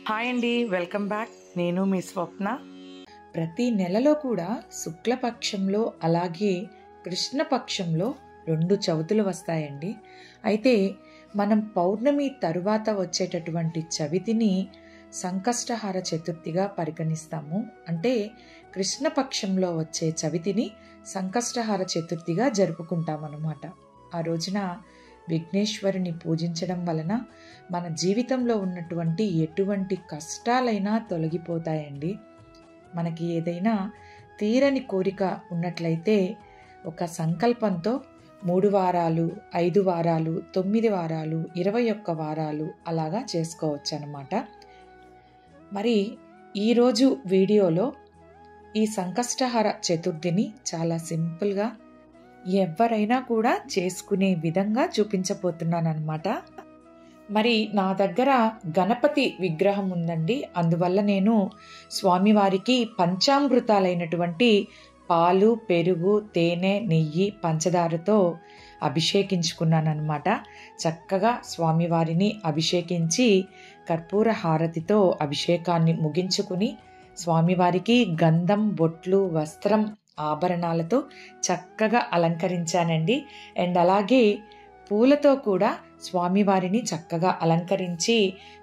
Hi అండి, welcome back. నేను మీ స్వప్న. ప్రతి నెలలో కూడా శుక్లపక్షంలో అలాగే కృష్ణపక్షంలో 2 చవితులు వస్తాయండి. అయితే మనం పౌర్ణమి తరువాత వచ్చేటటువంటి చవితిని సంకష్టహార చతుర్థిగా పరిగణిస్తాము. అంటే కృష్ణపక్షంలో వచ్చే చవితిని సంకష్టహార చతుర్థిగా జరుపుకుంటామన్నమాట. ఆ రోజున విఘ్నేశ్వరుని పూజించడం వలన మన జీవితంలో ఉన్నటువంటి ఎటువంటి కష్టాలైనా తొలగిపోతాయండి. మనకి ఏదైనా తీరని కోరిక ఉన్నట్లయితే ఒక సంకల్పంతో 3 వారాలు, 5 వారాలు, 9 వారాలు, 21 వారాలు అలాగా చేసుకోవచ్చు అన్నమాట. మరి ఈరోజు వీడియోలో ఈ సంకష్టహార చతుర్థిని చాలా సింపుల్గా ఎవరైనా కూడా చేసుకునే విధంగా చూపించబోతున్నాను అన్నమాట. మరి నా దగ్గర గణపతి విగ్రహం ఉందండి. అందువల్ల నేను స్వామివారికి పంచామృతాలైనటువంటి పాలు, పెరుగు, తేనె, నెయ్యి, పంచదారతో అభిషేకించుకున్నాను అన్నమాట. చక్కగా స్వామివారిని అభిషేకించి కర్పూర హారతితో అభిషేకాన్ని ముగించుకుని స్వామివారికి గంధం, బొట్లు, వస్త్రం, ఆభరణాలతో చక్కగా అలంకరించానండి. అండ్ అలాగే పూలతో కూడా స్వామివారిని చక్కగా అలంకరించి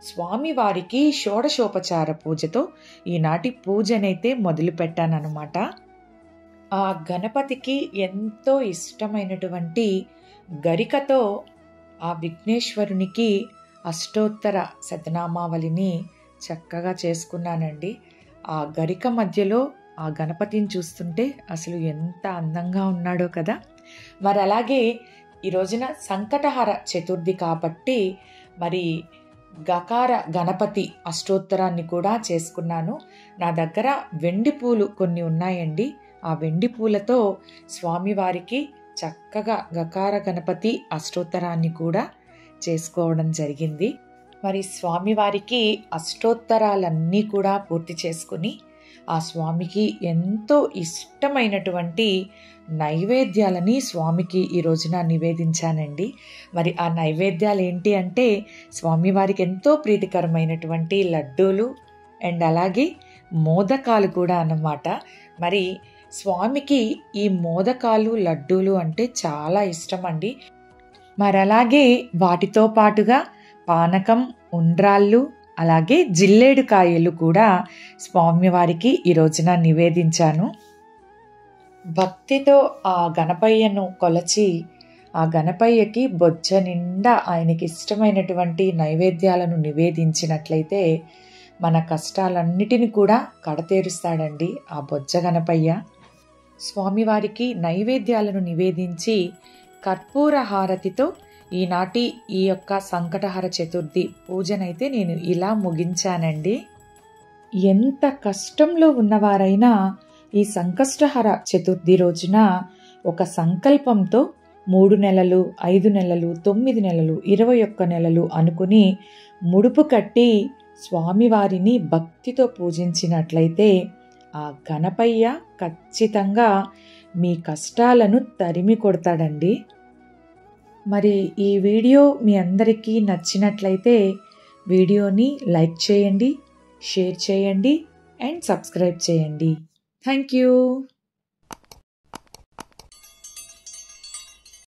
స్వామివారికి షోడశోపచార పూజతో ఈనాటి పూజనైతే మొదలు పెట్టానన్నమాట. ఆ గణపతికి ఎంతో ఇష్టమైనటువంటి గరికతో ఆ విఘ్నేశ్వరునికి అష్టోత్తర శతనామావళిని చక్కగా చేసుకున్నానండి. ఆ గరిక మధ్యలో ఆ గణపతిని చూస్తుంటే అసలు ఎంత అందంగా ఉన్నాడో కదా. మరి అలాగే ఈ రోజున సంకటహార చతుర్థి కాబట్టి మరి గకార గణపతి అష్టోత్తరాన్ని కూడా చేసుకున్నాను. నా దగ్గర వెండి పూలు కొన్ని ఉన్నాయండి. ఆ వెండి పూలతో స్వామివారికి చక్కగా గకార గణపతి అష్టోత్తరాన్ని కూడా చేసుకోవడం జరిగింది. మరి స్వామివారికి అష్టోత్తరాలన్నీ కూడా పూర్తి చేసుకుని ఆ స్వామికి ఎంతో ఇష్టమైనటువంటి నైవేద్యాలని స్వామికి ఈ రోజున నివేదించానండి. మరి ఆ నైవేద్యాలు ఏంటి అంటే స్వామివారికి ఎంతో ప్రీతికరమైనటువంటి లడ్డూలు అండ్ అలాగే మోదకాలు కూడా అన్నమాట. మరి స్వామికి ఈ మోదకాలు, లడ్డూలు అంటే చాలా ఇష్టం అండి. మరి అలాగే వాటితో పాటుగా పానకం, ఉండ్రాళ్ళు, అలాగే జిల్లేడు కాయలు కూడా స్వామివారికి ఈ రోజున నివేదించాను. భక్తితో ఆ గణపయ్యను కొలచి ఆ గణపయ్యకి బొజ్జ నిండా ఆయనకి ఇష్టమైనటువంటి నైవేద్యాలను నివేదించినట్లయితే మన కష్టాలన్నిటిని కూడా కడతేరుస్తాడండి ఆ బొజ్జ గణపయ్య. స్వామివారికి నైవేద్యాలను నివేదించి కర్పూర హారతితో ఈనాటి ఈ యొక్క సంకటహార చతుర్థి పూజనైతే నేను ఇలా ముగించానండి. ఎంత కష్టంలో ఉన్నవారైనా ఈ సంకష్టహార చతుర్థి రోజున ఒక సంకల్పంతో 3 నెలలు, 5 నెలలు, 9 నెలలు, 21 నెలలు అనుకుని ముడుపు కట్టి స్వామివారిని భక్తితో పూజించినట్లయితే ఆ గణపయ్య ఖచ్చితంగా మీ కష్టాలను తరిమి కొడతాడండి. మరి ఈ వీడియో మీ అందరికీ నచ్చినట్లయితే వీడియోని లైక్ చేయండి, షేర్ చేయండి అండ్ సబ్స్క్రైబ్ చేయండి. Thank you.